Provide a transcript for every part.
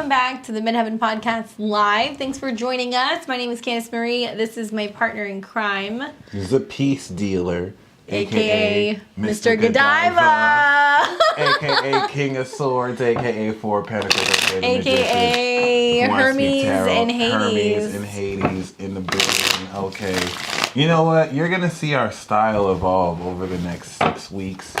welcome back to the Midheaven Podcast Live. Thanks for joining us. My name is Candice Marie. This is my partner in crime. He's a peace dealer, a.k.a. Mr. Godiva. a.k.a. King of Swords, a.k.a. Four Pentacles, a.k.a. Hermes and Hades. Hermes and Hades in the building. Okay. You know what? You're going to see our style evolve over the next 6 weeks.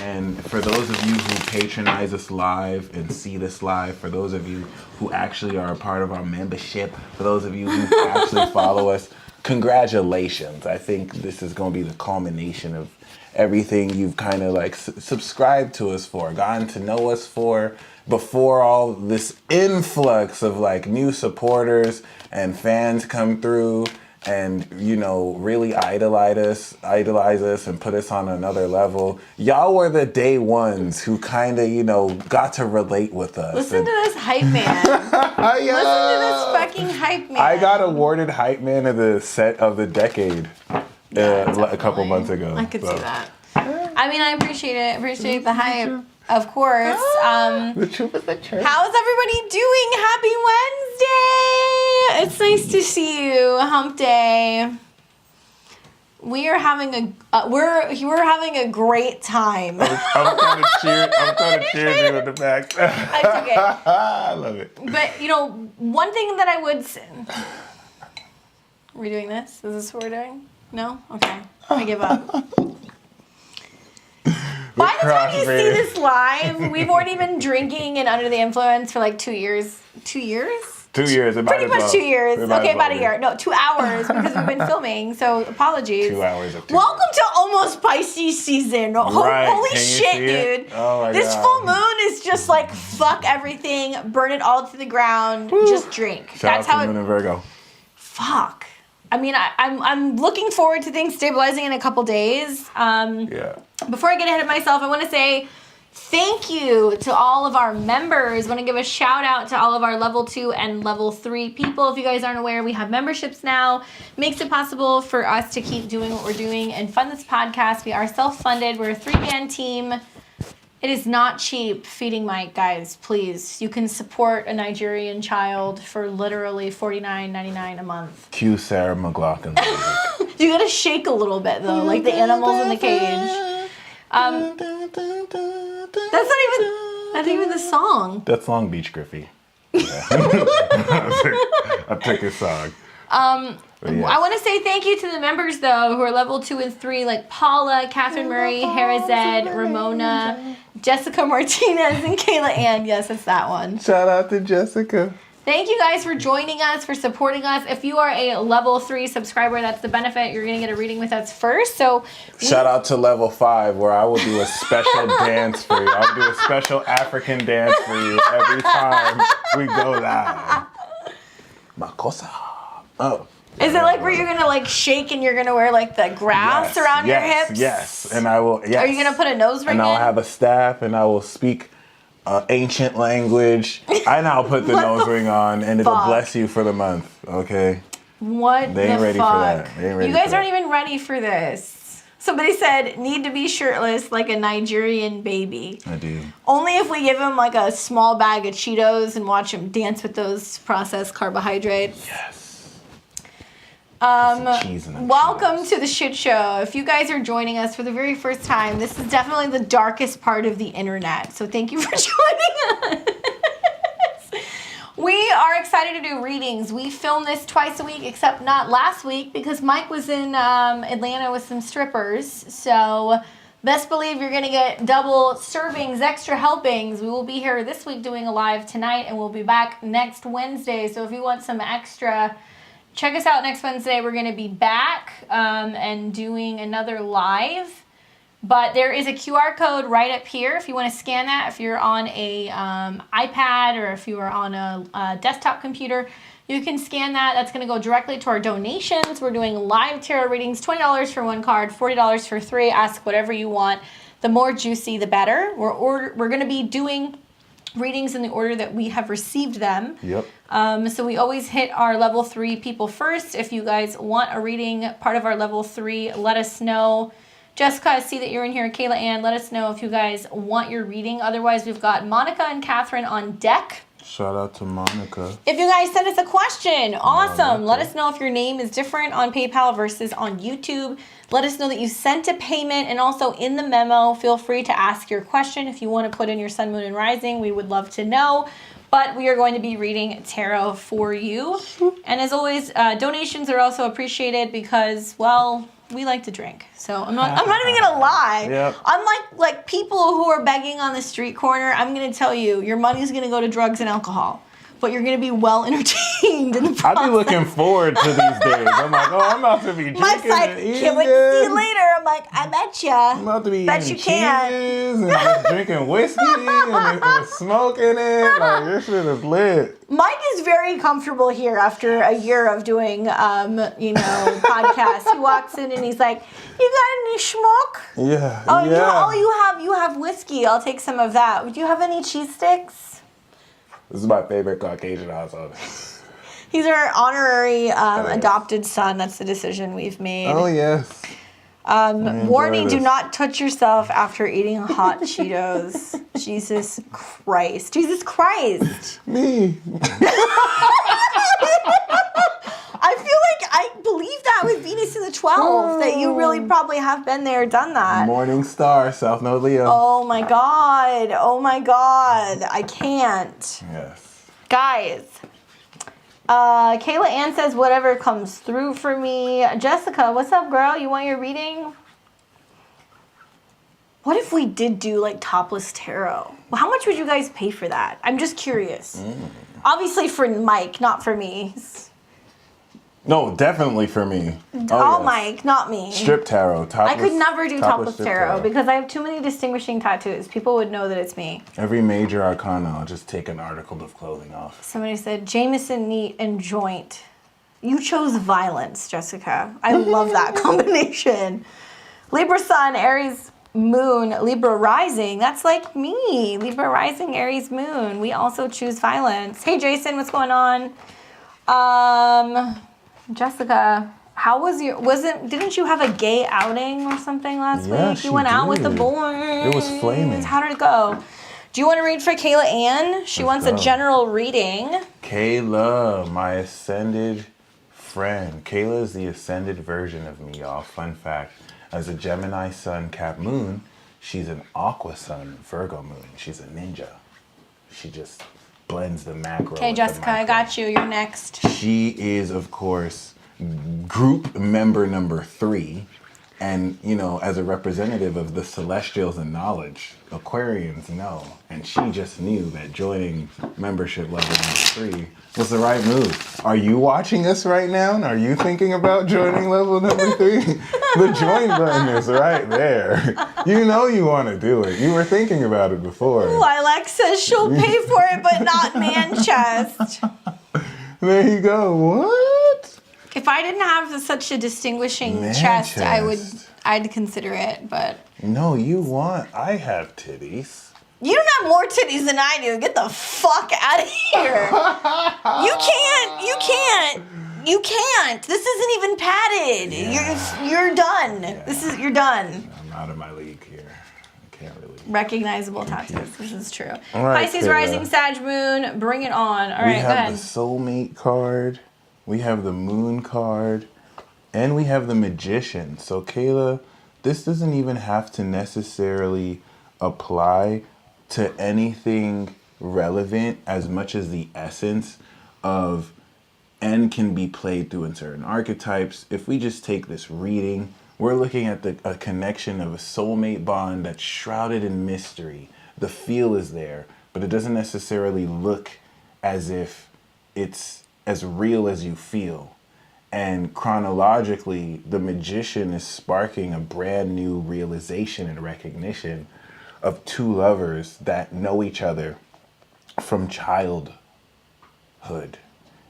And for those of you who patronize us live and see this live, for those of you who actually are a part of our membership, for those of you who actually follow us, congratulations. I think this is going to be the culmination of everything you've kind of like subscribed to us for, gotten to know us for, before all this influx of like new supporters and fans come through and, you know, really idolize us and put us on another level. Y'all were the day ones who kind of, you know, got to relate with us. Listen to this hype man. Listen to this fucking hype man. I got awarded hype man of the decade a couple months ago. I could see that. I mean, I appreciate it. I appreciate the hype. Of course. The truth is the truth. How's everybody doing? Happy Wednesday! It's nice to see you. Hump day. We are having we're having a great time. I'm trying to cheer you in the back. That's okay. I love it. But you know, one thing that I would say. Are we doing this? Is this what we're doing? No? Okay. I give up. By the time you see this live, we've already been drinking and under the influence for like 2 years. 2 years? 2 years. Pretty much 2 years. Okay, about a year. No, 2 hours because we've been filming. So apologies. 2 hours of Welcome to almost Pisces season. Right. Holy shit, dude. Oh my this God. full moon is just like fuck everything, burn it all to the ground, just drink. Shout out to Moon and Virgo. Fuck. I mean, I'm looking forward to things stabilizing in a couple days. Yeah. Before I get ahead of myself, I want to say thank you to all of our members. I want to give a shout out to all of our level 2 and level 3 people. If you guys aren't aware, we have memberships now. Makes it possible for us to keep doing what we're doing and fund this podcast. We are self-funded. We're a 3-man team. It is not cheap feeding Mike, guys. Please. You can support a Nigerian child for literally $49.99 a month. Cue Sarah McLachlan. You gotta shake a little bit, though, like the animals in the cage. That's not even the song. That's Long Beach Griffey. Yeah. I took his song. Yes. I want to say thank you to the members, though, who are level 2 and 3, like Paula, Catherine Murray, Harazed, Ramona, Jessica Martinez, and Kayla Ann. Yes, it's that one. Shout out to Jessica. Thank you guys for joining us, for supporting us. If you are a level 3 subscriber, that's the benefit. You're going to get a reading with us first. So shout out to level 5, where I will do a special dance for you. I'll do a special African dance for you every time we go live. Makosa. Oh. Is it like where you're going to like shake and you're going to wear like the grass around your hips? Yes. And I will. Yes. Are you going to put a nose ring and I'll in? have a staff and I will speak ancient language. And I'll put the nose ring on and it'll bless you for the month. Okay. What they ain't the ready fuck? for that. They ain't ready you guys for aren't that. even ready for this. Somebody said, need to be shirtless like a Nigerian baby. I do. Only if we give him like a small bag of Cheetos and watch him dance with those processed carbohydrates. Yes. Welcome to the shit show. If you guys are joining us for the very first time, this is definitely the darkest part of the internet. So thank you for joining us. We are excited to do readings. We film this twice a week, except not last week because Mike was in Atlanta with some strippers. So best believe you're going to get double servings, extra helpings. We will be here this week doing a live tonight, and we'll be back next Wednesday. So if you want some extra, check us out next Wednesday. We're going to be back and doing another live. But there is a QR code right up here if you want to scan that. If you're on a iPad or if you are on a desktop computer, you can scan that. That's going to go directly to our donations. We're doing live tarot readings, $20 for 1 card, $40 for 3. Ask whatever you want. The more juicy, the better. We're going to be doing readings in the order that we have received them. Yep. So we always hit our level 3 people first. If you guys want a reading, part of our level 3, let us know. Jessica, I see that you're in here. Kayla Ann, let us know if you guys want your reading. Otherwise, we've got Monica and Catherine on deck. Shout out to Monica. If you guys send us a question, awesome. Let okay. us know if your name is different on PayPal versus on YouTube. Let us know that you sent a payment, and also in the memo, feel free to ask your question. If you want to put in your sun, moon, and rising, we would love to know. But we are going to be reading tarot for you. And as always, donations are also appreciated because, well, we like to drink. So I'm not even gonna lie. Yep. Unlike like people who are begging on the street corner, I'm gonna tell you, your money's gonna go to drugs and alcohol. But you're gonna be well entertained in the process. I'll be looking forward to these days. I'm like, oh, I'm about to be drinking. My psych and eating can't wait to see you good. later. I'm like, I bet ya. I'm about to be Bet eating you can. cheeses and just drinking whiskey and smoking it. Like, this shit is lit. Mike is very comfortable here after a year of doing, podcasts. He walks in and he's like, "You got any smoke?" Yeah. Oh, yeah. you have whiskey. I'll take some of that. Do you have any cheese sticks? This is my favorite Caucasian household. He's our honorary yes. adopted son. That's the decision we've made. Oh, yes. Warning, do this. not touch yourself after eating hot Cheetos. Jesus Christ. Jesus Christ. Me. I feel like I believe that with Venus in the 12th, that you really probably have been there, done that. Morning star, South Node Leo. Oh my God. Oh my God. I can't. Yes. Guys. Kayla Ann says, whatever comes through for me. Jessica, what's up, girl? You want your reading? What if we did do like topless tarot? Well, how much would you guys pay for that? I'm just curious. Obviously for Mike, not for me. No, definitely for me. All yes. Mike, not me. Strip tarot. I could never do topless strip tarot because I have too many distinguishing tattoos. People would know that it's me. Every major arcana, I'll just take an article of clothing off. Somebody said, Jameson, neat, and joint. You chose violence, Jessica. I love that combination. Libra sun, Aries moon, Libra rising. That's like me. Libra rising, Aries moon. We also choose violence. Hey, Jason, what's going on? Jessica, how was didn't you have a gay outing or something last week? You went out with the boys. It was flaming. How did it go? Do you want to read for Kayla Ann? She wants a general reading. Kayla, my ascended friend. Kayla is the ascended version of me, y'all. Fun fact. As a Gemini sun, Cap moon, she's an Aqua sun, Virgo moon. She's a ninja. She just blends the macro. Okay, Jessica, I got you. You're next. She is, of course, group member number 3. And, as a representative of the Celestials and knowledge, Aquarians know. And she just knew that joining membership level number 3 was the right move. Are you watching us right now? And are you thinking about joining level number 3? The join button is right there. You know you want to do it. You were thinking about it before. Lilac says she'll pay for it, but not man chest. There you go. What? If I didn't have such a distinguishing chest, I'd consider it, but... No, I have titties. You don't have more titties than I do. Get the fuck out of here. You can't. This isn't even padded. Yeah. You're done. Yeah. You're done. I'm out of my league here. I can't really... Recognizable tattoos. This is true. All right, Pisces rising, Sag moon, bring it on. All right, go ahead. We have the soulmate card. We have the moon card, and we have the magician. So Kayla, this doesn't even have to necessarily apply to anything relevant as much as the essence of N can be played through in certain archetypes. If we just take this reading, we're looking at a connection of a soulmate bond that's shrouded in mystery. The feel is there, but it doesn't necessarily look as if it's as real as you feel. And chronologically, the magician is sparking a brand new realization and recognition of 2 lovers that know each other from childhood.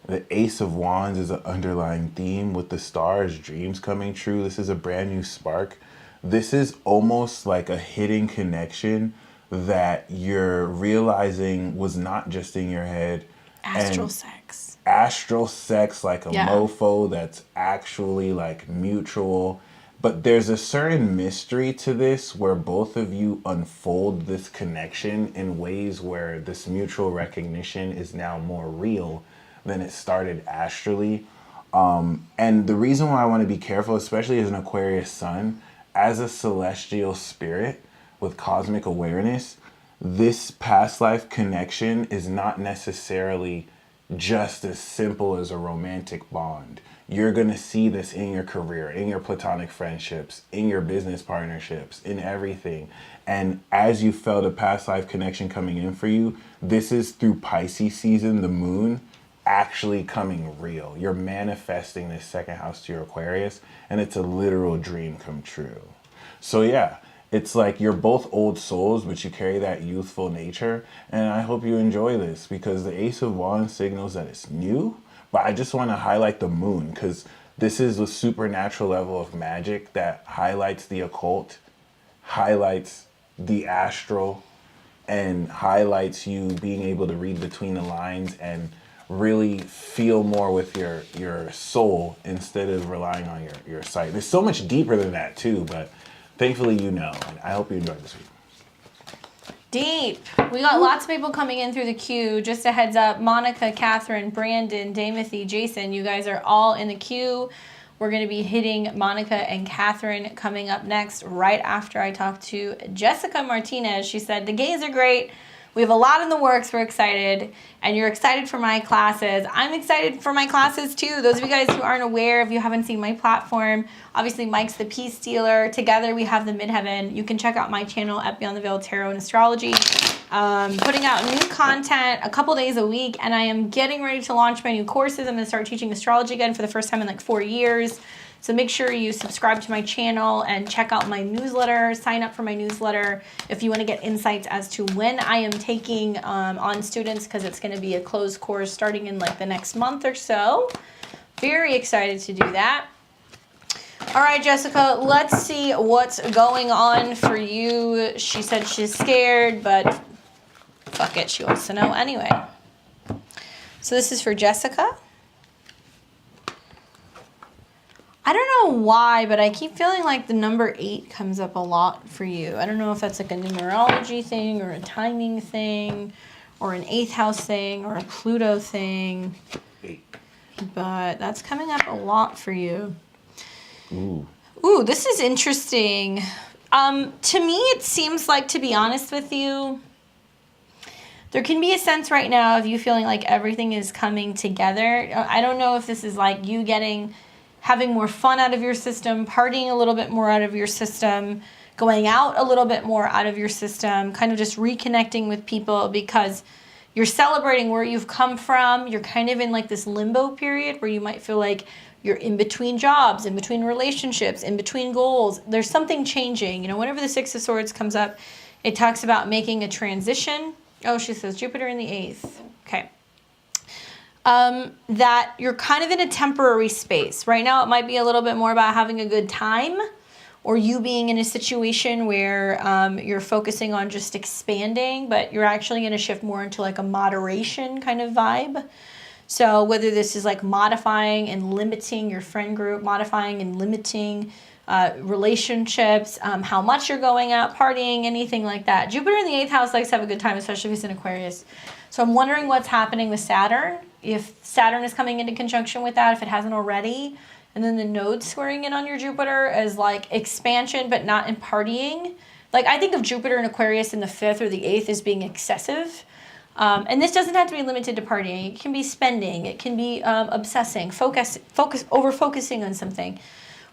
The Ace of Wands is an underlying theme with the stars, dreams coming true. This is a brand new spark. This is almost like a hidden connection that you're realizing was not just in your head. Astral sex. Astral sex, like a mofo that's actually like mutual. But there's a certain mystery to this where both of you unfold this connection in ways where this mutual recognition is now more real than it started astrally. And the reason why I want to be careful, especially as an Aquarius sun, as a celestial spirit with cosmic awareness, this past life connection is not necessarily just as simple as a romantic bond. You're going to see this in your career, in your platonic friendships, in your business partnerships, in everything. And as you felt a past life connection coming in for you, this is through Pisces season, the moon, actually coming real. You're manifesting this second house to your Aquarius, and it's a literal dream come true. So yeah, it's like you're both old souls, but you carry that youthful nature. And I hope you enjoy this because the Ace of Wands signals that it's new. But I just want to highlight the moon because this is a supernatural level of magic that highlights the occult, highlights the astral, and highlights you being able to read between the lines and really feel more with your soul instead of relying on your sight. There's so much deeper than that too, but thankfully you know. And I hope you enjoyed this week. Deep. We got lots of people coming in through the queue. Just a heads up, Monica, Catherine, Brandon, Damocy, Jason, you guys are all in the queue. We're going to be hitting Monica and Catherine coming up next right after I talk to Jessica Martinez. She said, the gays are great. We have a lot in the works. We're excited. And you're excited for my classes. I'm excited for my classes too. Those of you guys who aren't aware, if you haven't seen my platform, obviously Mike's the Peace Stealer. Together we have the Midheaven. You can check out my channel at Beyond the Veil Tarot and Astrology. Putting out new content a couple days a week. And I am getting ready to launch my new courses. I'm going to start teaching astrology again for the first time in like 4 years. So make sure you subscribe to my channel and check out my newsletter. Sign up for my newsletter if you want to get insights as to when I am taking on students, because it's going to be a closed course starting in like the next month or so. Very excited to do that. All right, Jessica, let's see what's going on for you. She said she's scared, but fuck it, she wants to know anyway. So this is for Jessica. I don't know why, but I keep feeling like the number 8 comes up a lot for you. I don't know if that's like a numerology thing or a timing thing or an 8th house thing or a Pluto thing. 8. But that's coming up a lot for you. Ooh. Ooh, this is interesting. To me, it seems like, to be honest with you, there can be a sense right now of you feeling like everything is coming together. I don't know if this is like you having more fun out of your system, partying a little bit more out of your system, going out a little bit more out of your system, kind of just reconnecting with people because you're celebrating where you've come from. You're kind of in like this limbo period where you might feel like you're in between jobs, in between relationships, in between goals. There's something changing. You know, whenever the 6 of Swords comes up, it talks about making a transition. Oh, she says Jupiter in the 8th. Okay. That you're kind of in a temporary space. Right now, it might be a little bit more about having a good time or you being in a situation where you're focusing on just expanding, but you're actually going to shift more into like a moderation kind of vibe. So whether this is like modifying and limiting your friend group, modifying and limiting relationships, how much you're going out, partying, anything like that. Jupiter in the 8th house likes to have a good time, especially if it's in Aquarius. So I'm wondering what's happening with Saturn. If Saturn is coming into conjunction with that, if it hasn't already. And then the node squaring in on your Jupiter as like expansion, but not in partying. Like I think of Jupiter in Aquarius in the 5th or the 8th as being excessive. And this doesn't have to be limited to partying. It can be spending. It can be obsessing, over-focusing on something.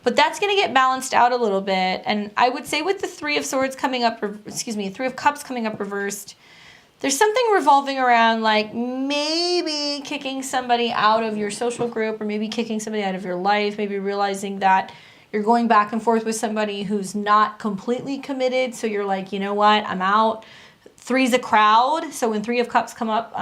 But that's going to get balanced out a little bit. And I would say with the 3 of Swords coming up, 3 of Cups coming up reversed, there's something revolving around like maybe kicking somebody out of your social group or maybe kicking somebody out of your life, maybe realizing that you're going back and forth with somebody who's not completely committed. So you're like, you know what, I'm out. 3's a crowd. So when 3 of Cups come up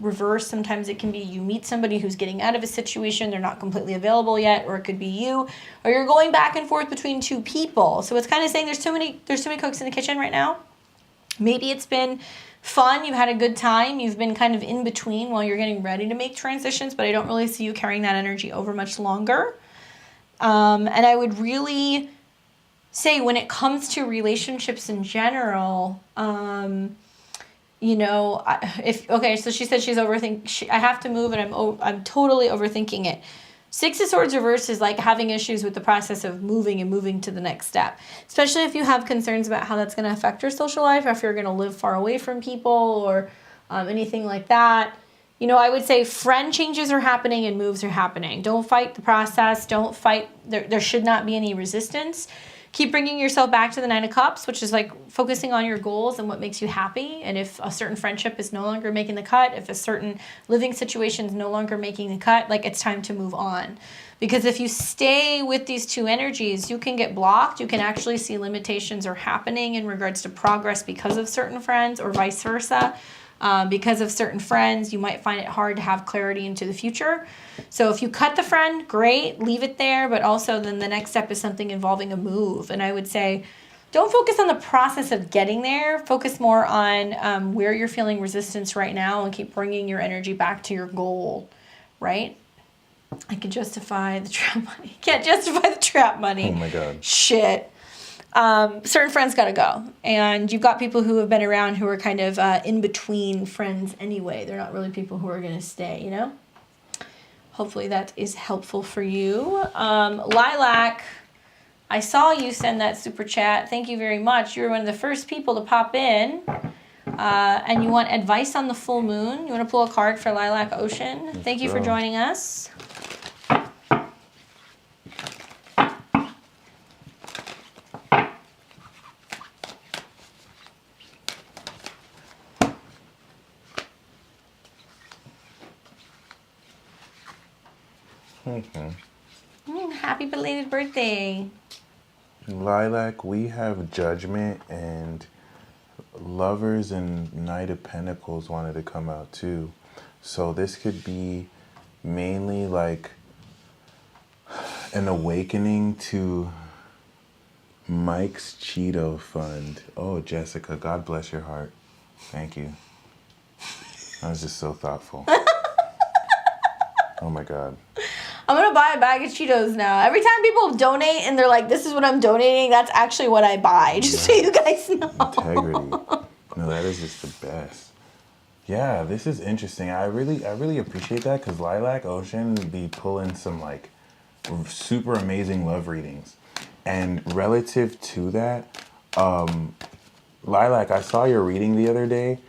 reverse, sometimes it can be you meet somebody who's getting out of a situation. They're not completely available yet, or it could be you, or you're going back and forth between 2 people. So it's kind of saying there's too many cooks in the kitchen right now. Maybe it's been fun. You've had a good time. You've been kind of in between while you're getting ready to make transitions, but I don't really see you carrying that energy over much longer. And I would really say when it comes to relationships in general, you know, so she said she's overthinking. I have to move, and I'm totally overthinking it. Six of Swords reverse is like having issues with the process of moving to the next step, especially if you have concerns about how that's going to affect your social life, or if you're going to live far away from people, or anything like that. You know, I would say friend changes are happening and moves are happening. Don't fight the process. Don't fight. There should not be any resistance. Keep bringing yourself back to the Nine of Cups, which is like focusing on your goals and what makes you happy. And if a certain friendship is no longer making the cut, if a certain living situation is no longer making the cut, like it's time to move on. Because if you stay with these two energies, you can get blocked. You can actually see limitations are happening in regards to progress because of certain friends, or vice versa. Because of certain friends, you might find it hard to have clarity into the future. So if you cut the friend, great, leave it there. But also then the next step is something involving a move. And I would say, don't focus on the process of getting there. Focus more on where you're feeling resistance right now, and keep bringing your energy back to your goal, right? I can justify the trap money. Can't justify the trap money. Oh my God. Shit. Certain friends gotta go, and you've got people who have been around who are kind of in between friends anyway. They're not really people who are gonna stay, you know. Hopefully that is helpful for you. Lilac, I saw you send that super chat. Thank you very much. You were one of the first people to pop in, and you want advice on the full moon. You want to pull a card for Lilac Ocean. Thank you for joining us. Happy belated birthday. Lilac, we have Judgment, and Lovers and Knight of Pentacles wanted to come out too. So this could be mainly like an awakening to Mike's Cheeto Fund. Oh, Jessica, God bless your heart. Thank you. I was just so thoughtful. Oh my God. I'm going to buy a bag of Cheetos now. Every time people donate and they're like, this is what I'm donating, that's actually what I buy. Just so you guys know. Integrity. No, that is just the best. Yeah, this is interesting. I really appreciate that, because Lilac Ocean be pulling some like super amazing love readings. And relative to that, Lilac, I saw your reading the other day,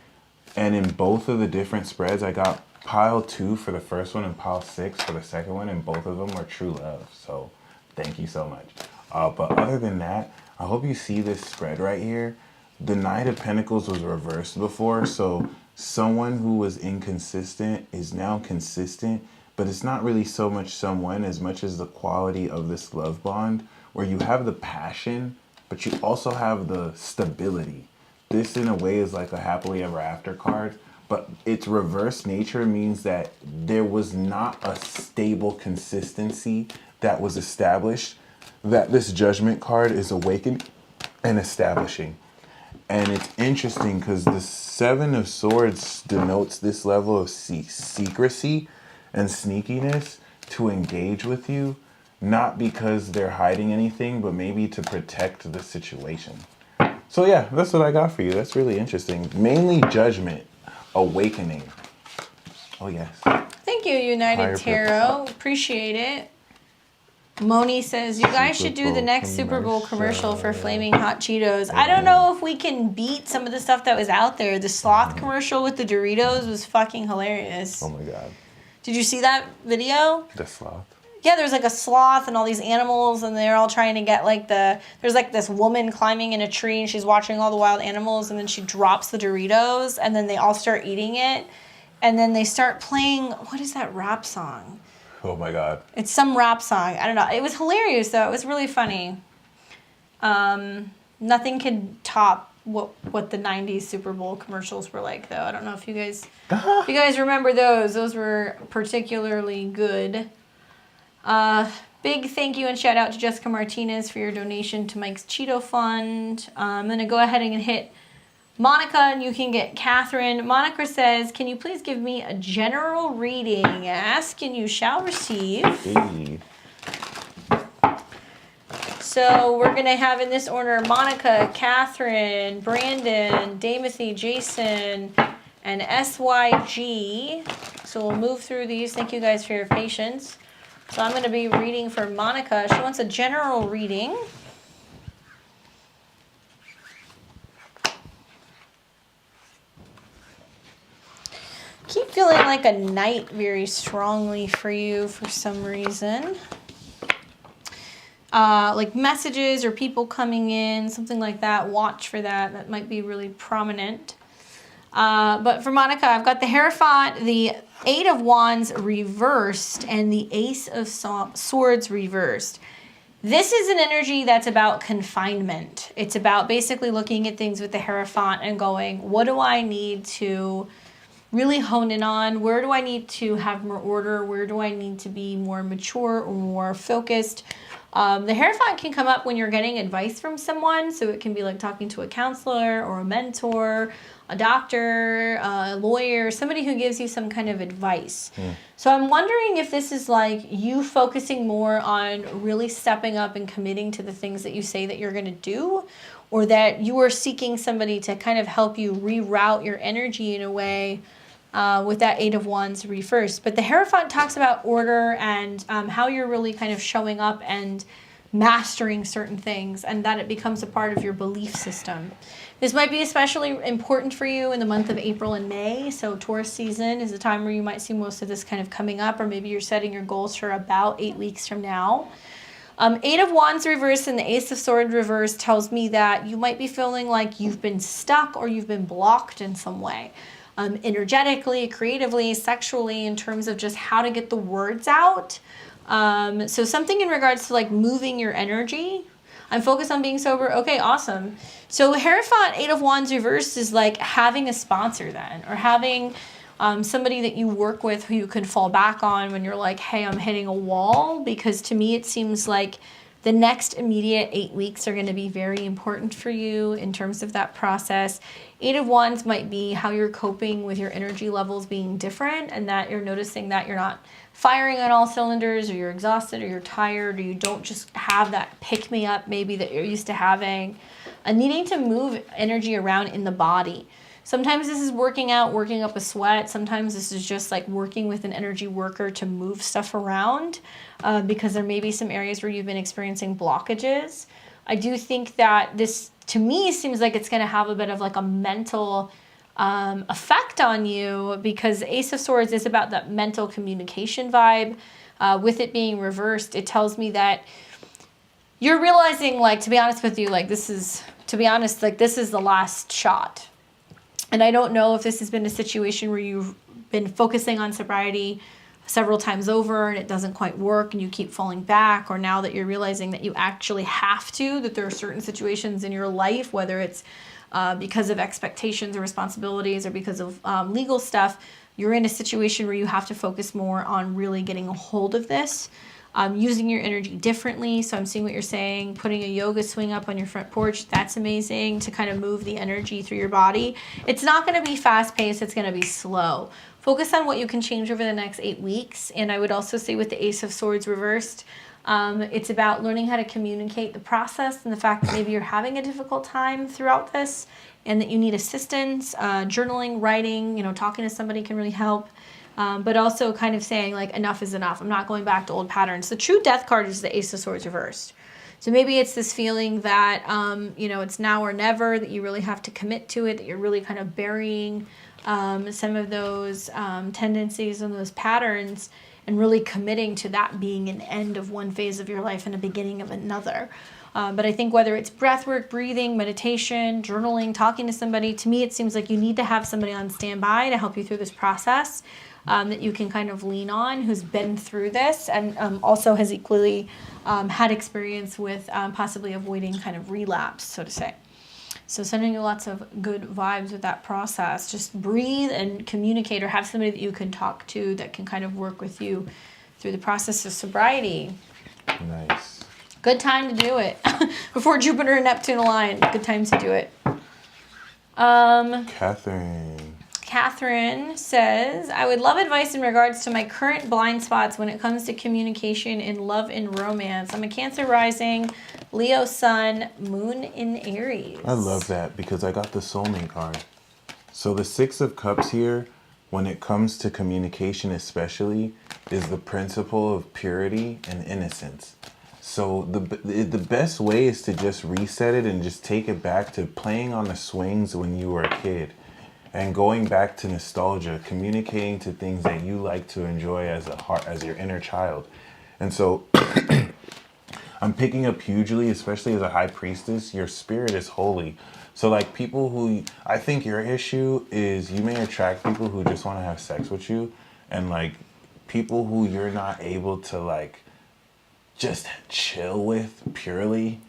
and in both of the different spreads, I got pile 2 for the first one and pile 6 for the second one, and both of them are true love. So thank you so much. But other than that, I hope you see this spread right here. The Knight of Pentacles was reversed before, so someone who was inconsistent is now consistent, but it's not really so much someone as much as the quality of this love bond, where you have the passion, but you also have the stability. This in a way is like a happily ever after card, but its reverse nature means that there was not a stable consistency that was established, that this Judgment card is awakening and establishing. And it's interesting because the Seven of Swords denotes this level of secrecy and sneakiness to engage with you, not because they're hiding anything, but maybe to protect the situation. So yeah, that's what I got for you. That's really interesting. Mainly Judgment, awakening. Oh yes. Thank you, United Tarot. Appreciate it. Moni says, you guys should do the next Super Bowl commercial for Flaming Hot Cheetos. I don't know if we can beat some of the stuff that was out there. The sloth commercial with the Doritos was fucking hilarious. Oh my God. Did you see that video? The sloth? Yeah, there's like a sloth and all these animals, and they're all trying to get like there's like this woman climbing in a tree, and she's watching all the wild animals, and then she drops the Doritos, and then they all start eating it, and then they start playing, what is that rap song? Oh my God. It's some rap song. I don't know. It was hilarious though. It was really funny. Nothing could top what the 90s Super Bowl commercials were like though. I don't know if you guys remember those. Those were particularly good. Big thank you and shout out to Jessica Martinez for your donation to Mike's Cheeto Fund. I'm going to go ahead and hit Monica, and you can get Catherine. Monica says, can you please give me a general reading? Ask and you shall receive. Hey. So we're going to have in this order Monica, Catherine, Brandon, Damocy, Jason, and SYG. So we'll move through these. Thank you guys for your patience. So I'm going to be reading for Monica. She wants a general reading. Keep feeling like a knight very strongly for you for some reason. Like messages or people coming in, something like that. Watch for that. That might be really prominent. But for Monica, I've got the Hierophant, the Eight of Wands reversed, and the Ace of Swords reversed. This is an energy that's about confinement. It's about basically looking at things with the Hierophant and going, what do I need to really hone in on? Where do I need to have more order? Where do I need to be more mature or more focused? The Hierophant can come up when you're getting advice from someone. So it can be like talking to a counselor or a mentor, a doctor, a lawyer, somebody who gives you some kind of advice. So I'm wondering if this is like you focusing more on really stepping up and committing to the things that you say that you're going to do, or that you are seeking somebody to kind of help you reroute your energy in a way with that Eight of Wands reversed. But the Hierophant talks about order and how you're really kind of showing up and mastering certain things, and that it becomes a part of your belief system. This might be especially important for you in the month of April and May. So Taurus season is the time where you might see most of this kind of coming up, or maybe you're setting your goals for about 8 weeks from now. Eight of Wands reversed and the Ace of Swords reversed tells me that you might be feeling like you've been stuck or you've been blocked in some way. Energetically, creatively, sexually, in terms of just how to get the words out. So something in regards to like moving your energy. I'm focused on being sober. Okay, awesome. So Hierophant, Eight of Wands reversed is like having a sponsor then, or having somebody that you work with who you can fall back on when you're like, hey, I'm hitting a wall. Because to me, it seems like the next immediate 8 weeks are going to be very important for you in terms of that process. Eight of Wands might be how you're coping with your energy levels being different, and that you're noticing that you're not firing on all cylinders, or you're exhausted, or you're tired, or you don't just have that pick-me-up maybe that you're used to having. And needing to move energy around in the body. Sometimes this is working out, working up a sweat. Sometimes this is just like working with an energy worker to move stuff around because there may be some areas where you've been experiencing blockages. I do think that this, to me, seems like it's going to have a bit of like a mental effect on you, because Ace of Swords is about that mental communication vibe. With it being reversed, it tells me that you're realizing, like, to be honest with you, like this is the last shot. And I don't know if this has been a situation where you've been focusing on sobriety several times over and it doesn't quite work and you keep falling back, or now that you're realizing that you actually have to, that there are certain situations in your life, whether it's because of expectations or responsibilities or because of legal stuff, you're in a situation where you have to focus more on really getting a hold of this. Using your energy differently. So I'm seeing what you're saying, putting a yoga swing up on your front porch. That's amazing to kind of move the energy through your body. It's not going to be fast paced. It's going to be slow. Focus on what you can change over the next 8 weeks. And I would also say with the Ace of Swords reversed, it's about learning how to communicate the process and the fact that maybe you're having a difficult time throughout this and that you need assistance. Journaling, writing, talking to somebody can really help. But also kind of saying like, enough is enough. I'm not going back to old patterns. The true death card is the Ace of Swords reversed. So maybe it's this feeling that, it's now or never, that you really have to commit to it, that you're really kind of burying some of those tendencies and those patterns and really committing to that being an end of one phase of your life and a beginning of another. But I think whether it's breath work, breathing, meditation, journaling, talking to somebody, to me it seems like you need to have somebody on standby to help you through this process. That you can kind of lean on, who's been through this and also has equally had experience with possibly avoiding kind of relapse, so to say. So sending you lots of good vibes with that process. Just breathe and communicate, or have somebody that you can talk to that can kind of work with you through the process of sobriety. Nice. Good time to do it. Before Jupiter and Neptune align, good time to do it. Catherine. Catherine says, I would love advice in regards to my current blind spots when it comes to communication in love and romance. I'm a Cancer rising, Leo sun, moon in Aries. I love that because I got the soulmate card. So the Six of Cups here, when it comes to communication especially, is the principle of purity and innocence. So the best way is to just reset it and just take it back to playing on the swings when you were a kid. And going back to nostalgia, communicating to things that you like to enjoy as your inner child. And so I'm picking up hugely, especially as a high priestess, your spirit is holy. So like people who, I think your issue is you may attract people who just want to have sex with you, and like people who you're not able to like just chill with purely.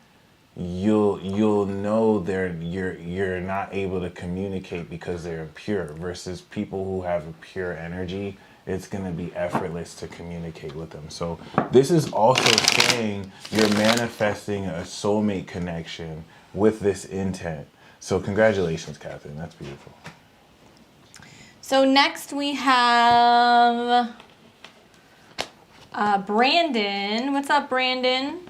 You'll know you're not able to communicate because they're impure, versus people who have a pure energy. It's going to be effortless to communicate with them. So this is also saying you're manifesting a soulmate connection with this intent. So congratulations, Catherine. That's beautiful. So next we have Brandon. What's up, Brandon?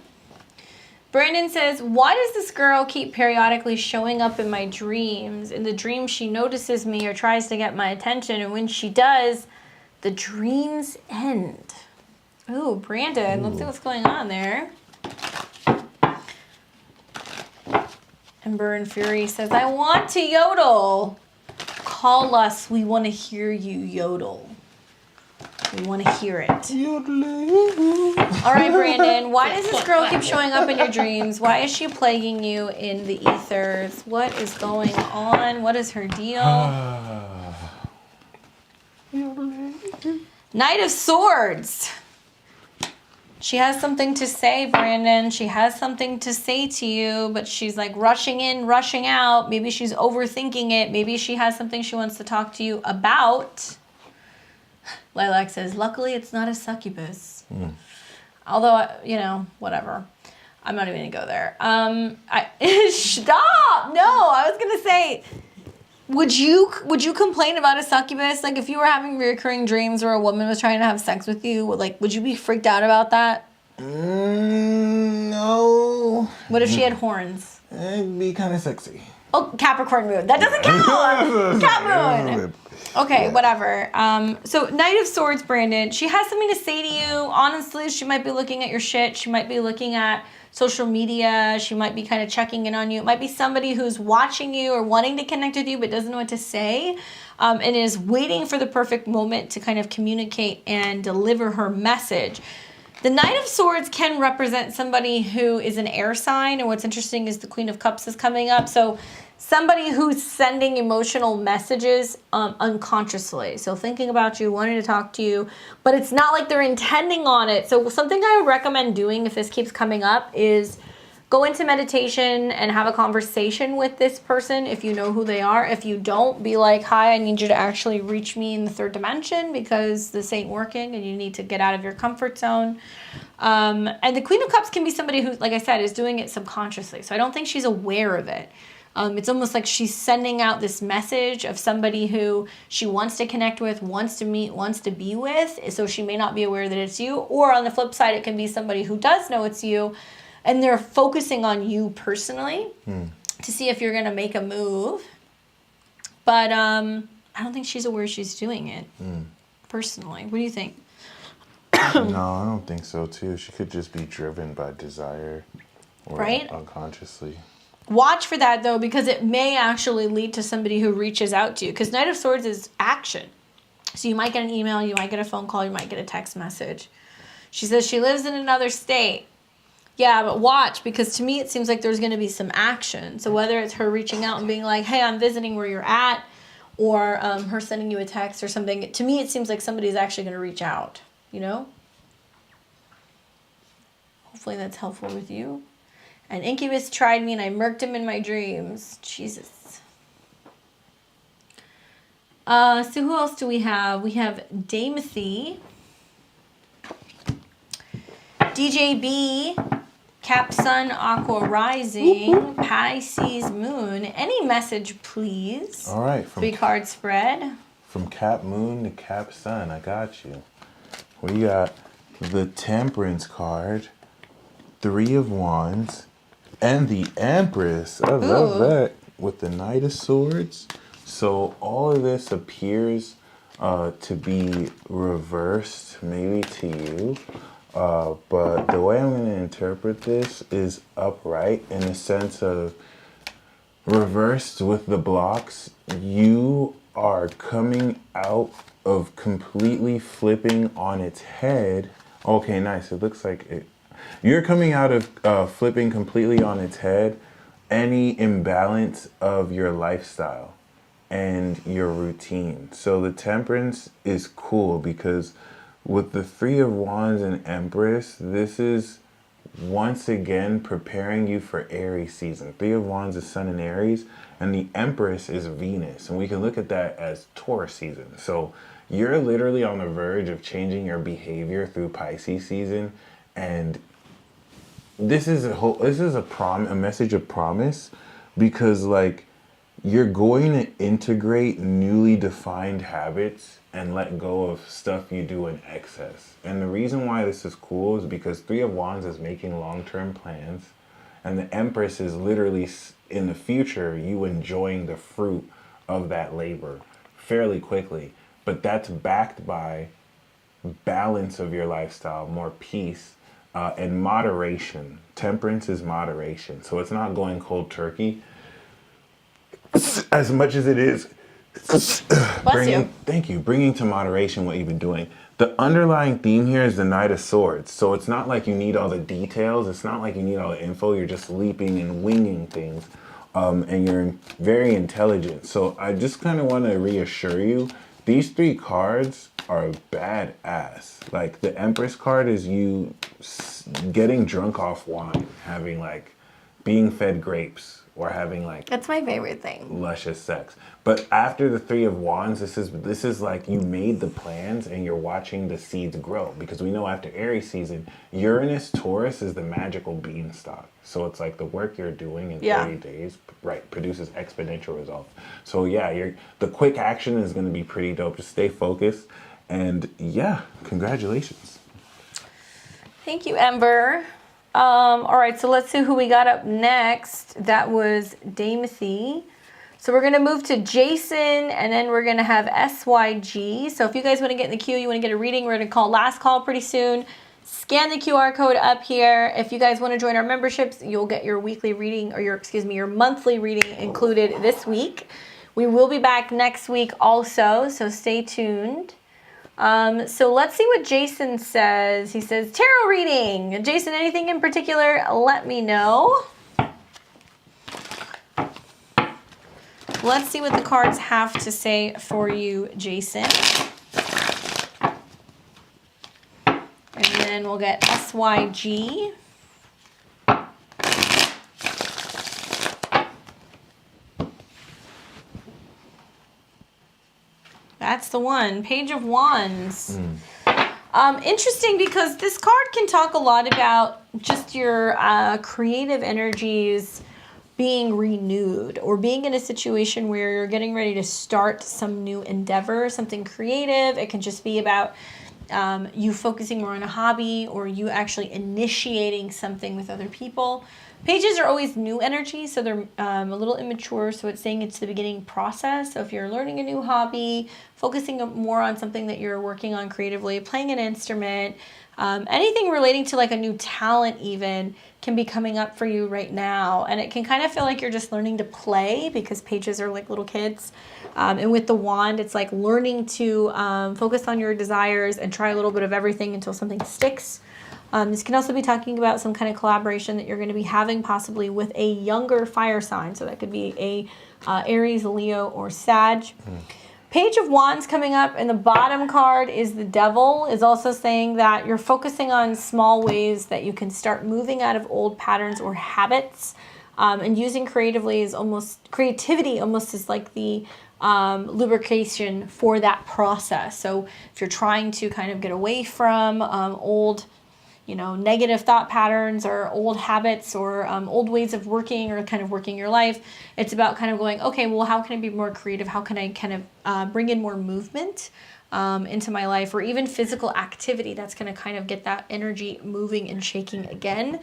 Brandon says, why does this girl keep periodically showing up in my dreams? In the dream, she notices me or tries to get my attention, and when she does, the dreams end. Ooh, Brandon, let's see what's going on there. Ember and Fury says, I want to yodel. Call us. We want to hear you yodel. We want to hear it. All right, Brandon. Why does this girl keep showing up in your dreams? Why is she plaguing you in the ethers? What is going on? What is her deal? Knight of Swords. She has something to say, Brandon. She has something to say to you, but she's like rushing in, rushing out. Maybe she's overthinking it. Maybe she has something she wants to talk to you about. Lilac says, luckily it's not a succubus. Although, you know, whatever. I'm not even going to go there. Stop! No, I was going to say, would you complain about a succubus? Like, if you were having recurring dreams or a woman was trying to have sex with you, like, would you be freaked out about that? No. What if she had horns? It'd be kind of sexy. Oh, Capricorn moon. That doesn't count! Cap moon! Okay, whatever. So Knight of Swords, Brandon, she has something to say to you. Honestly, she might be looking at your shit. She might be looking at social media. She might be kind of checking in on you. It might be somebody who's watching you or wanting to connect with you but doesn't know what to say, and is waiting for the perfect moment to kind of communicate and deliver her message. The Knight of Swords can represent somebody who is an air sign, and what's interesting is the Queen of Cups is coming up. So somebody who's sending emotional messages unconsciously. So thinking about you, wanting to talk to you, but it's not like they're intending on it. So something I would recommend doing if this keeps coming up is go into meditation and have a conversation with this person if you know who they are. If you don't, be like, hi, I need you to actually reach me in the third dimension because this ain't working and you need to get out of your comfort zone. And the Queen of Cups can be somebody who, like I said, is doing it subconsciously. So I don't think she's aware of it. It's almost like she's sending out this message of somebody who she wants to connect with, wants to meet, wants to be with. So she may not be aware that it's you. Or on the flip side, it can be somebody who does know it's you, and they're focusing on you personally to see if you're going to make a move. But I don't think she's aware she's doing it, personally. What do you think? No, I don't think so, too. She could just be driven by desire or unconsciously. Watch for that, though, because it may actually lead to somebody who reaches out to you. Because Knight of Swords is action. So you might get an email, you might get a phone call, you might get a text message. She says she lives in another state. Yeah, but watch, because to me it seems like there's going to be some action. So whether it's her reaching out and being like, hey, I'm visiting where you're at, or her sending you a text or something, to me it seems like somebody's actually going to reach out, you know? Hopefully that's helpful with you. And Incubus tried me and I murked him in my dreams. Jesus. So who else do we have? We have Damocy, DJB, Cap Sun, Aqua Rising, Pisces Moon. Any message, please? All right. 3-card spread. From Cap Moon to Cap Sun, I got you. We got the Temperance card, 3 of Wands, and the Empress. I love that. With the Knight of Swords. So all of this appears to be reversed, maybe to you. But the way I'm going to interpret this is upright in the sense of reversed with the blocks. You are coming out of completely flipping on its head. Okay, nice. It looks like it. You're coming out of flipping completely on its head any imbalance of your lifestyle and your routine. So the Temperance is cool because with the 3 of Wands and Empress, this is once again preparing you for Aries season. 3 of Wands is Sun in Aries, and the Empress is Venus. And we can look at that as Taurus season. So you're literally on the verge of changing your behavior through Pisces season. And this is a message of promise, because like you're going to integrate newly defined habits and let go of stuff you do in excess. And the reason why this is cool is because 3 of Wands is making long-term plans, and the Empress is literally in the future you enjoying the fruit of that labor fairly quickly. But that's backed by balance of your lifestyle, more peace, and moderation. Temperance is moderation. So it's not going cold turkey as much as it is bringing to moderation what you've been doing. The underlying theme here is the Knight of Swords. So it's not like you need all the details. It's not like you need all the info. You're just leaping and winging things. And you're very intelligent. So I just kind of want to reassure you, these 3 cards are badass. Like the Empress card is you getting drunk off wine, having like being fed grapes, or having like, that's my favorite thing, luscious sex. But after the 3 of Wands, this is like you made the plans and you're watching the seeds grow, because we know after Aries season, Uranus Taurus is the magical beanstalk. So it's like the work you're doing in 30 days, right, produces exponential results. So yeah, the quick action is going to be pretty dope. Just stay focused, and yeah, congratulations. Thank you, Ember. All right, so let's see who we got up next. That was Damocy. So we're going to move to Jason, and then we're going to have SYG. So if you guys want to get in the queue, you want to get a reading, we're going to call last call pretty soon. Scan the QR code up here. If you guys want to join our memberships, you'll get your weekly reading, or your monthly reading included this week. We will be back next week also, so stay tuned. So let's see what Jason says. He says, tarot reading. Jason, anything in particular? Let me know. Let's see what the cards have to say for you, Jason. And then we'll get SYG. That's the one. Page of Wands. Interesting, because this card can talk a lot about just your creative energies being renewed, or being in a situation where you're getting ready to start some new endeavor, something creative. It can just be about you focusing more on a hobby, or you actually initiating something with other people. Pages are always new energy, so they're a little immature, so it's saying it's the beginning process. So if you're learning a new hobby, focusing more on something that you're working on creatively, playing an instrument, anything relating to like a new talent even can be coming up for you right now. And it can kind of feel like you're just learning to play, because pages are like little kids. And with the wand, it's like learning to focus on your desires and try a little bit of everything until something sticks. This can also be talking about some kind of collaboration that you're going to be having possibly with a younger fire sign. So that could be a Aries, Leo, or Sag. Page of Wands coming up, and the bottom card is the Devil, is also saying that you're focusing on small ways that you can start moving out of old patterns or habits, and using creativity almost as like the lubrication for that process. So if you're trying to kind of get away from old negative thought patterns or old habits or old ways of working or kind of working your life. It's about kind of going, okay, well, how can I be more creative? How can I kind of bring in more movement into my life, or even physical activity that's going to kind of get that energy moving and shaking again.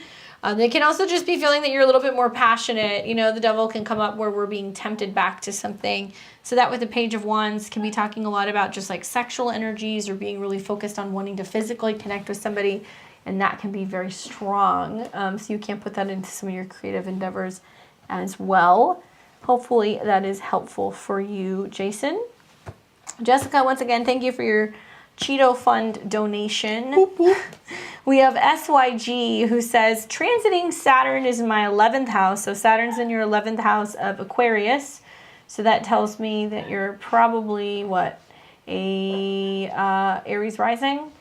They can also just be feeling that you're a little bit more passionate. The devil can come up where we're being tempted back to something. So that with the Page of Wands can be talking a lot about just like sexual energies or being really focused on wanting to physically connect with somebody. And that can be very strong. So you can put that into some of your creative endeavors as well. Hopefully that is helpful for you, Jason. Jessica, once again, thank you for your Cheeto Fund donation. Boop, boop. We have SYG who says, transiting Saturn is in my 11th house. So Saturn's in your 11th house of Aquarius. So that tells me that you're probably, Aries rising?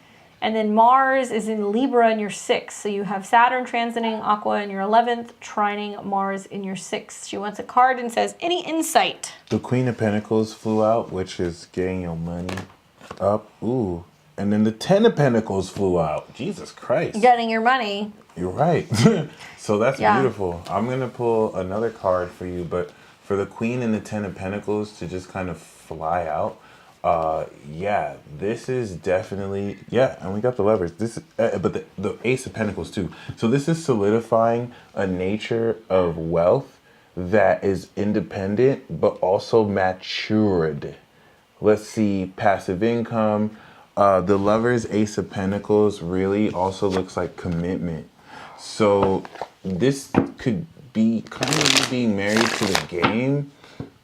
And then Mars is in Libra in your 6th. So you have Saturn transiting Aqua in your 11th, trining Mars in your 6th. She wants a card and says, any insight? The Queen of Pentacles flew out, which is getting your money up. Ooh. And then the 10 of Pentacles flew out. Jesus Christ. Getting your money. You're right. So that's beautiful. I'm going to pull another card for you, but for the Queen and the 10 of Pentacles to just kind of fly out, this is definitely, and we got the Lovers. This, but the Ace of Pentacles too. So this is solidifying a nature of wealth that is independent, but also matured. Let's see, passive income. The Lovers, Ace of Pentacles really also looks like commitment. So this could be kind of you being married to the game.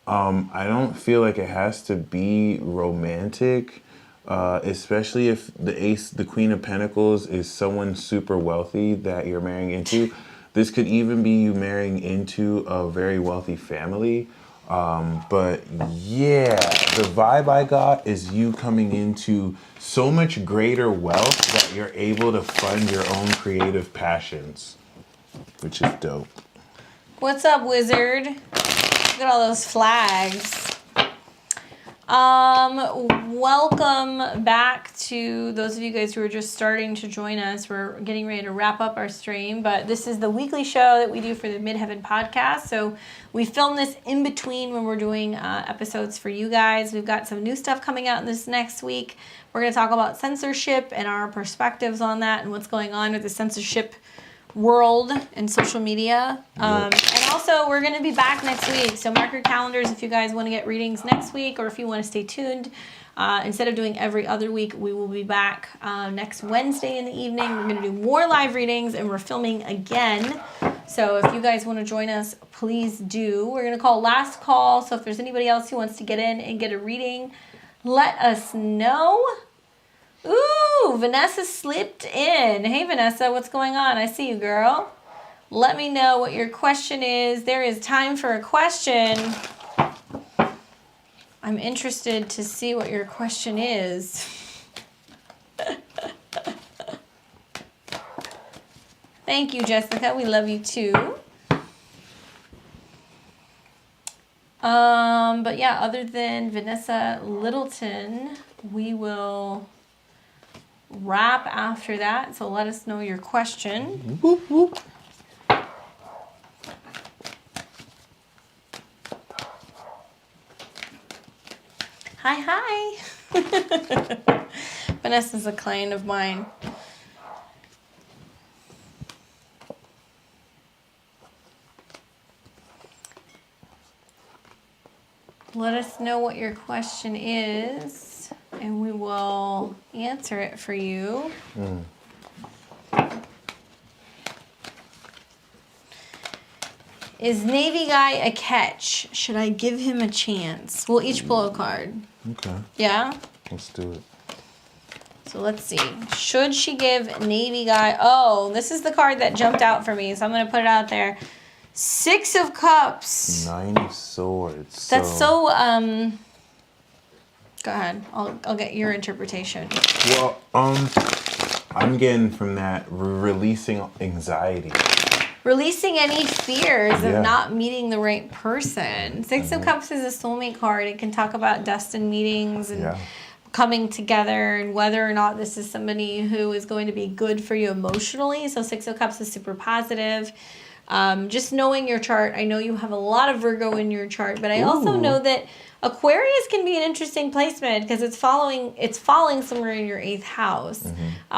I don't feel like it has to be romantic, especially if the Queen of Pentacles is someone super wealthy that you're marrying into. This could even be you marrying into a very wealthy family. But yeah, the vibe I got is you coming into so much greater wealth that you're able to fund your own creative passions, which is dope. What's up, wizard? Look at all those flags. Welcome back to those of you guys who are just starting to join us. We're getting ready to wrap up our stream, but this is the weekly show that we do for the Midheaven podcast. So we film this in between when we're doing episodes for you guys. We've got some new stuff coming out this next week. We're going to talk about censorship and our perspectives on that and what's going on with the censorship world and social media. And also we're going to be back next week. So mark your calendars if you guys want to get readings next week, or if you want to stay tuned. Instead of doing every other week, we will be back next Wednesday in the evening. We're going to do more live readings, and we're filming again. So if you guys want to join us, please do. We're going to call last call. So if there's anybody else who wants to get in and get a reading, let us know. Ooh, Vanessa slipped in. Hey, Vanessa, what's going on? I see you, girl. Let me know what your question is. There is time for a question. I'm interested to see what your question is. Thank you, Jessica. We love you too. But yeah, other than Vanessa Littleton, we will wrap after that. So let us know your question. Whoop, whoop. Hi. Vanessa's a client of mine. Let us know what your question is, and we will answer it for you. Is Navy Guy a catch? Should I give him a chance? We'll each pull a card. Okay. Yeah? Let's do it. So let's see. Should she give Navy Guy... Oh, this is the card that jumped out for me, so I'm going to put it out there. 6 of Cups. 9 of Swords. That's so... Go ahead. I'll get your interpretation. Well, I'm getting from that releasing anxiety. Releasing any fears of not meeting the right person. 6 of Cups is a soulmate card. It can talk about destined meetings and coming together and whether or not this is somebody who is going to be good for you emotionally. So Six of Cups is super positive. Just knowing your chart, I know you have a lot of Virgo in your chart, but I also know that Aquarius can be an interesting placement because it's falling somewhere in your 8th house,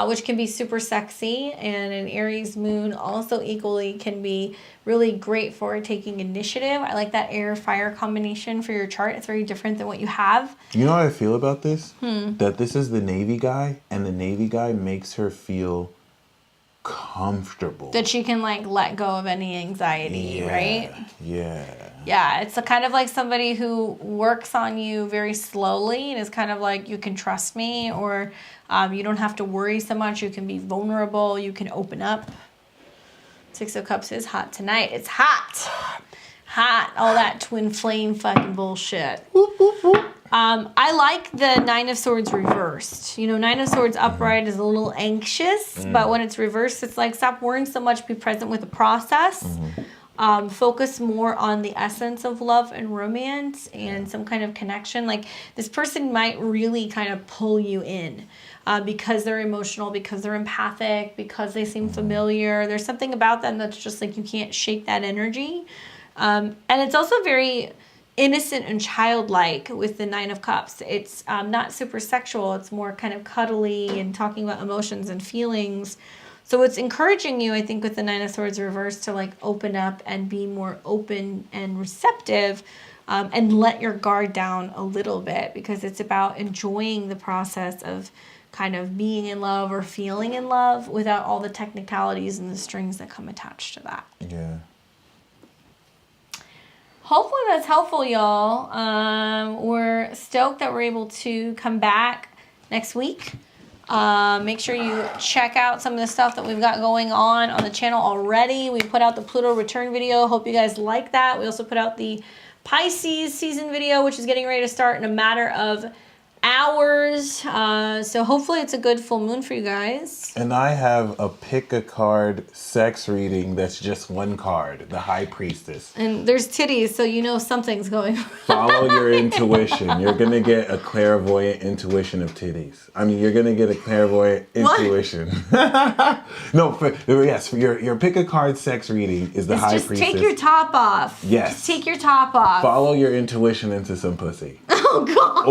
which can be super sexy. And an Aries moon also equally can be really great for taking initiative. I like that air-fire combination for your chart. It's very different than what you have. You know how I feel about this? That this is the Navy guy, and the Navy guy makes her feel comfortable. That she can like let go of any anxiety, right? Yeah. It's a kind of like somebody who works on you very slowly and is kind of like, you can trust me, or you don't have to worry so much. You can be vulnerable. You can open up. Six of Cups is hot tonight. It's hot. Hot. All that twin flame fucking bullshit. I like the Nine of Swords reversed. You know, Nine of Swords upright is a little anxious, but when it's reversed, it's like, stop worrying so much, be present with the process. Focus more on the essence of love and romance and some kind of connection. Like, this person might really kind of pull you in because they're emotional, because they're empathic, because they seem familiar. There's something about them that's just like, you can't shake that energy. And it's also very innocent and childlike with the Nine of Cups. It's not super sexual. It's more kind of cuddly and talking about emotions and feelings. So it's encouraging you, I think, with the Nine of Swords reversed to like open up and be more open and receptive, and let your guard down a little bit, because it's about enjoying the process of kind of being in love or feeling in love without all the technicalities and the strings that come attached to that. Yeah. Hopefully that's helpful, y'all. We're stoked that we're able to come back next week. Make sure you check out some of the stuff that we've got going on the channel already. We put out the Pluto return video. Hope you guys like that. We also put out the Pisces season video, which is getting ready to start in a matter of hours. So hopefully it's a good full moon for you guys. And I have a pick a card sex reading that's just one card, the High Priestess. And there's titties, so you know something's going on. Follow your intuition. You're going to get a clairvoyant intuition of titties. I mean, you're going to get a clairvoyant intuition. Yes, your pick a card sex reading is the High Just Priestess. take your top off. Yes. Just take your top off. Follow your intuition into some pussy. Oh, God.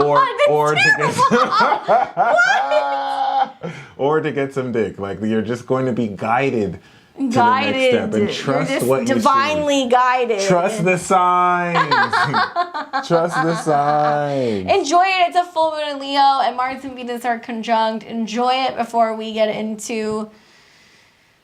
Or to get some dick. Like, you're just going to be guided to the next step, and trust what you see. Divinely guided. Trust the signs. Trust the signs. Enjoy it. It's a full moon in Leo, and Mars and Venus are conjunct. Enjoy it before we get into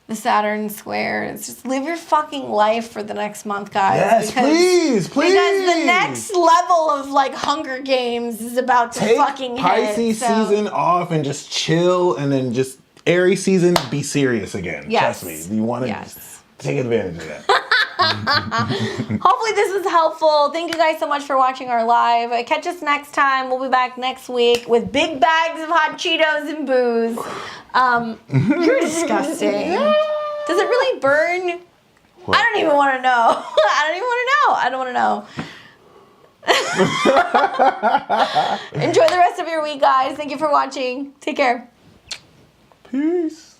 the Saturn square. It's just live your fucking life for the next month, guys. Yes, please. Because the next level of like Hunger Games is about to fucking hit. Pisces season off and just chill, and then just Aries season, be serious again. Yes. Trust me. You want to take advantage of that. Hopefully this was helpful. Thank you guys so much for watching our live. Catch us next time. We'll be back next week with big bags of hot Cheetos and booze. You're disgusting. Does it really burn? What? I don't even want to know. I don't want to know. Enjoy the rest of your week, guys. Thank you for watching. Take care. Peace.